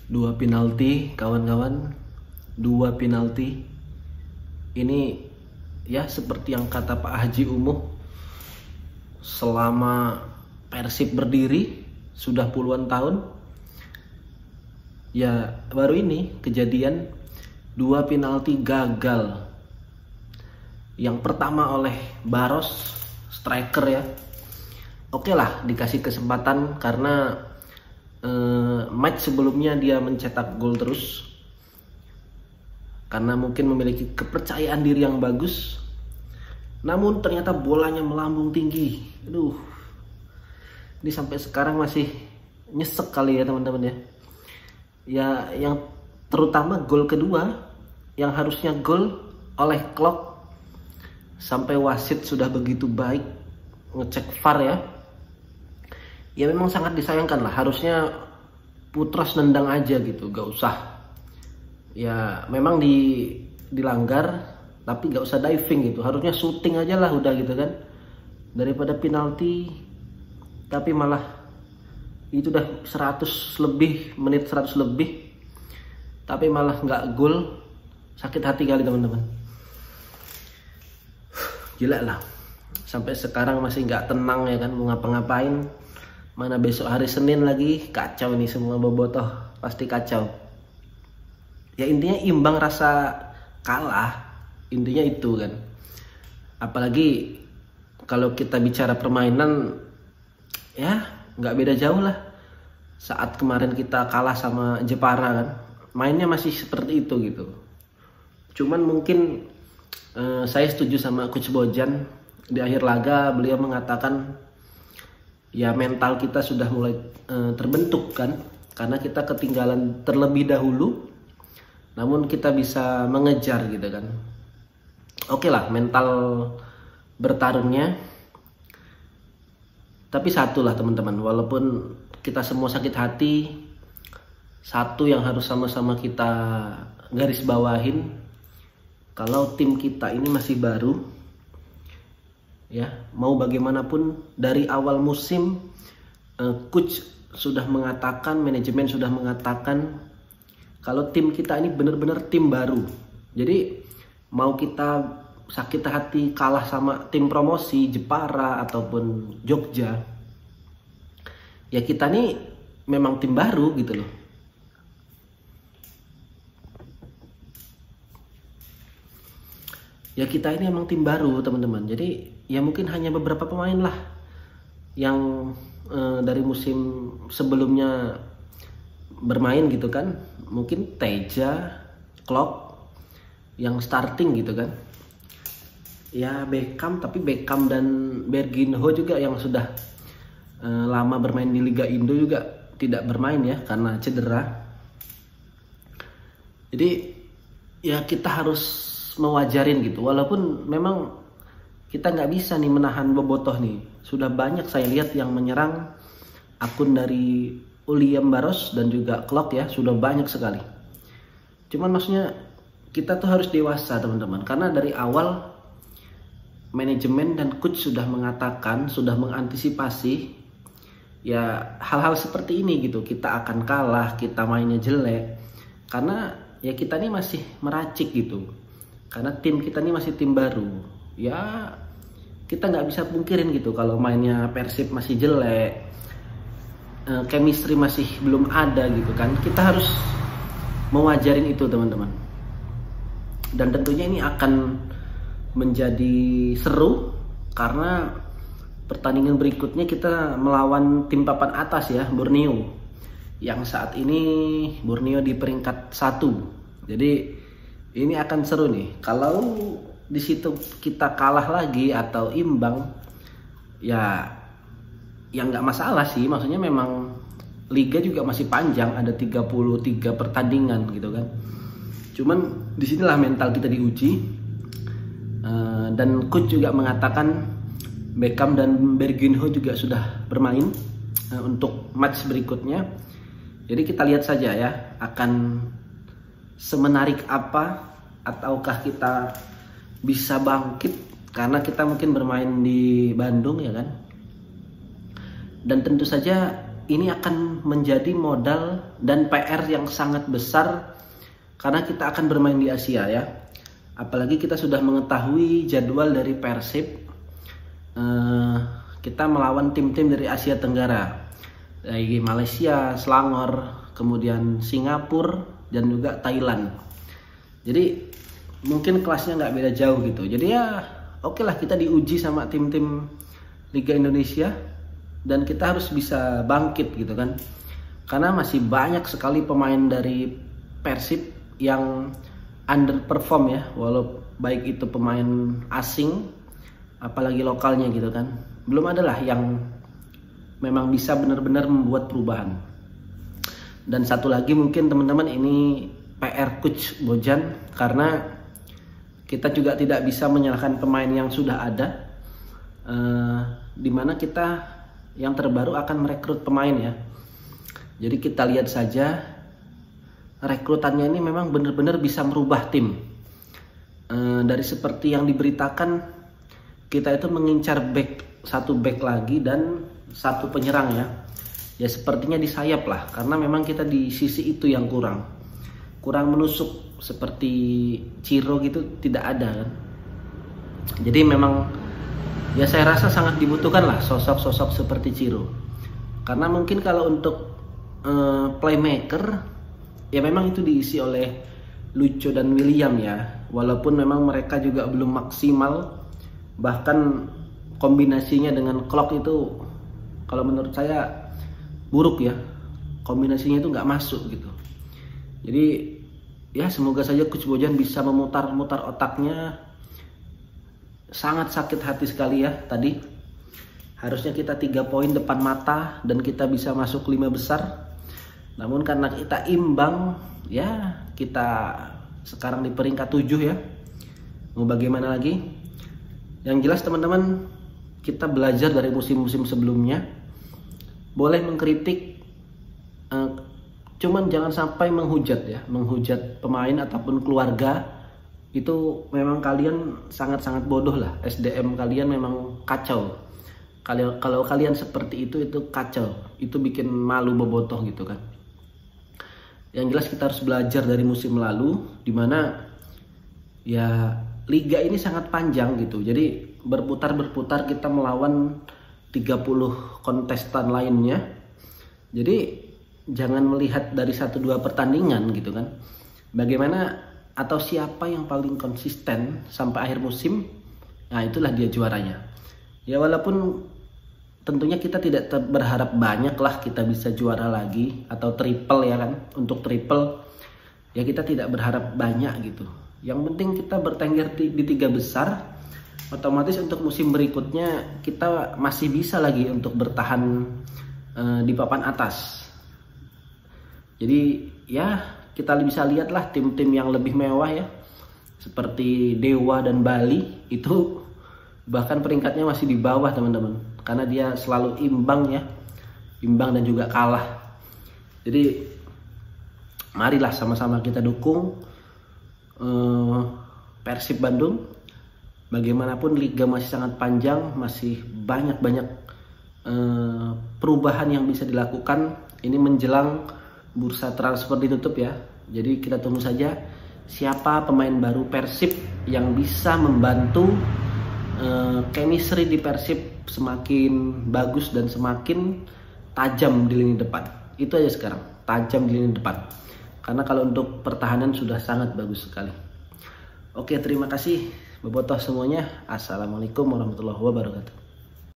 Dua penalti kawan-kawan, dua penalti. Ini ya seperti yang kata Pak Haji Umuh, selama Persib berdiri sudah puluhan tahun, ya baru ini kejadian dua penalti gagal. Yang pertama oleh Baros, striker ya. Oke lah, dikasih kesempatan karena match sebelumnya dia mencetak gol terus, karena mungkin memiliki kepercayaan diri yang bagus. Namun ternyata bolanya melambung tinggi. Aduh, ini sampai sekarang masih nyesek kali ya teman-teman ya. Ya, yang terutama gol kedua yang harusnya gol oleh Klok, sampai wasit sudah begitu baik ngecek VAR ya. Ya memang sangat disayangkan lah, harusnya Putros nendang aja gitu, gak usah. Ya memang dilanggar, tapi gak usah diving gitu, harusnya shooting aja lah udah gitu kan. Daripada penalti, tapi malah itu udah 100 lebih, menit 100 lebih, tapi malah gak gol. Sakit hati kali teman-teman. Gila lah, sampai sekarang masih gak tenang ya kan, mau ngapa-ngapain. Mana besok hari Senin lagi, kacau nih semua bobotoh, pasti kacau. Ya intinya imbang rasa kalah, intinya itu kan. Apalagi kalau kita bicara permainan, ya nggak beda jauh lah. Saat kemarin kita kalah sama Jepara kan, mainnya masih seperti itu gitu. Cuman mungkin saya setuju sama Coach Bojan, di akhir laga beliau mengatakan ya mental kita sudah mulai terbentuk kan, karena kita ketinggalan terlebih dahulu, namun kita bisa mengejar gitu kan. Oke lah, mental bertarungnya. Tapi satu lah teman-teman, walaupun kita semua sakit hati, satu yang harus sama-sama kita garis bawahin, kalau tim kita ini masih baru. Ya, mau bagaimanapun dari awal musim coach sudah mengatakan, manajemen sudah mengatakan kalau tim kita ini benar-benar tim baru. Jadi mau kita sakit hati kalah sama tim promosi Jepara ataupun Jogja, ya kita nih memang tim baru gitu loh. Ya kita ini emang tim baru teman-teman. Jadi ya mungkin hanya beberapa pemain lah yang dari musim sebelumnya bermain gitu kan. Mungkin Teja, Klok yang starting gitu kan. Ya Beckham, tapi Beckham dan Berginho juga yang sudah lama bermain di Liga Indo juga tidak bermain ya karena cedera. Jadi ya kita harus mewajarin gitu, walaupun memang kita nggak bisa nih menahan bobotoh nih. Sudah banyak saya lihat yang menyerang akun dari William Baros dan juga Klok ya, sudah banyak sekali. Cuman maksudnya kita tuh harus dewasa teman-teman, karena dari awal manajemen dan coach sudah mengatakan, sudah mengantisipasi ya hal-hal seperti ini gitu. Kita akan kalah, kita mainnya jelek, karena ya kita ini masih meracik gitu. Karena tim kita ini masih tim baru. Ya kita nggak bisa pungkirin gitu kalau mainnya Persib masih jelek, chemistry masih belum ada gitu kan. Kita harus mewajarin itu teman-teman. Dan tentunya ini akan menjadi seru karena pertandingan berikutnya kita melawan tim papan atas ya, Borneo. Yang saat ini Borneo di peringkat 1. Jadi ini akan seru nih. Kalau di situ kita kalah lagi atau imbang, ya yang nggak masalah sih. Maksudnya memang liga juga masih panjang, ada 33 pertandingan gitu kan. Cuman disinilah mental kita diuji. Dan coach juga mengatakan Beckham dan Berginho juga sudah bermain untuk match berikutnya. Jadi kita lihat saja ya, akan semenarik apa, ataukah kita bisa bangkit karena kita mungkin bermain di Bandung ya kan. Dan tentu saja ini akan menjadi modal dan PR yang sangat besar karena kita akan bermain di Asia ya. Apalagi kita sudah mengetahui jadwal dari Persib. Kita melawan tim-tim dari Asia Tenggara, dari Malaysia, Selangor, kemudian Singapura dan juga Thailand. Jadi mungkin kelasnya nggak beda jauh gitu. Jadi ya oke lah, kita diuji sama tim-tim Liga Indonesia dan kita harus bisa bangkit gitu kan. Karena masih banyak sekali pemain dari Persib yang underperform ya, walau baik itu pemain asing apalagi lokalnya gitu kan. Belum adalah yang memang bisa benar-benar membuat perubahan. Dan satu lagi mungkin teman-teman, ini PR Coach Bojan, karena kita juga tidak bisa menyalahkan pemain yang sudah ada, dimana kita yang terbaru akan merekrut pemain ya. Jadi kita lihat saja rekrutannya ini memang benar-benar bisa merubah tim. Dari seperti yang diberitakan, kita itu mengincar satu back lagi dan satu penyerang ya. Ya sepertinya di sayap lah, karena memang kita di sisi itu yang kurang menusuk seperti Ciro gitu, tidak ada kan. Jadi memang ya saya rasa sangat dibutuhkan lah sosok-sosok seperti Ciro. Karena mungkin kalau untuk playmaker ya memang itu diisi oleh Lucho dan William ya. Walaupun memang mereka juga belum maksimal, bahkan kombinasinya dengan Klok itu kalau menurut saya buruk ya. Kombinasinya itu nggak masuk gitu. Jadi ya semoga saja Coach Bojan bisa memutar-mutar otaknya. Sangat sakit hati sekali ya tadi. Harusnya kita 3 poin depan mata dan kita bisa masuk 5 besar. Namun karena kita imbang ya, kita sekarang di peringkat 7 ya. Mau bagaimana lagi? Yang jelas teman-teman, kita belajar dari musim-musim sebelumnya. Boleh mengkritik, cuman jangan sampai menghujat ya, menghujat pemain ataupun keluarga. Itu memang kalian sangat-sangat bodoh lah. SDM kalian memang kacau. Kalau kalian seperti itu kacau. Itu bikin malu bobotoh gitu kan. Yang jelas kita harus belajar dari musim lalu, dimana ya liga ini sangat panjang gitu. Jadi berputar-berputar kita melawan 30 kontestan lainnya. Jadi jangan melihat dari 1-2 pertandingan gitu kan. Bagaimana atau siapa yang paling konsisten sampai akhir musim, nah itulah dia juaranya. Ya walaupun tentunya kita tidak berharap banyak lah kita bisa juara lagi atau triple ya kan. Untuk triple ya kita tidak berharap banyak gitu. Yang penting kita bertengger di 3 besar. Otomatis untuk musim berikutnya kita masih bisa lagi untuk bertahan di papan atas. Jadi ya kita bisa lihatlah tim-tim yang lebih mewah ya, seperti Dewa dan Bali itu bahkan peringkatnya masih di bawah teman-teman, karena dia selalu imbang ya, imbang dan juga kalah. Jadi marilah sama-sama kita dukung Persib Bandung. Bagaimanapun liga masih sangat panjang, masih banyak-banyak perubahan yang bisa dilakukan. Ini menjelang bursa transfer ditutup ya. Jadi kita tunggu saja siapa pemain baru Persib yang bisa membantu chemistry di Persib semakin bagus dan semakin tajam di lini depan. Itu aja sekarang, tajam di lini depan. Karena kalau untuk pertahanan sudah sangat bagus sekali. Oke, terima kasih bobotoh semuanya. Assalamualaikum warahmatullahi wabarakatuh.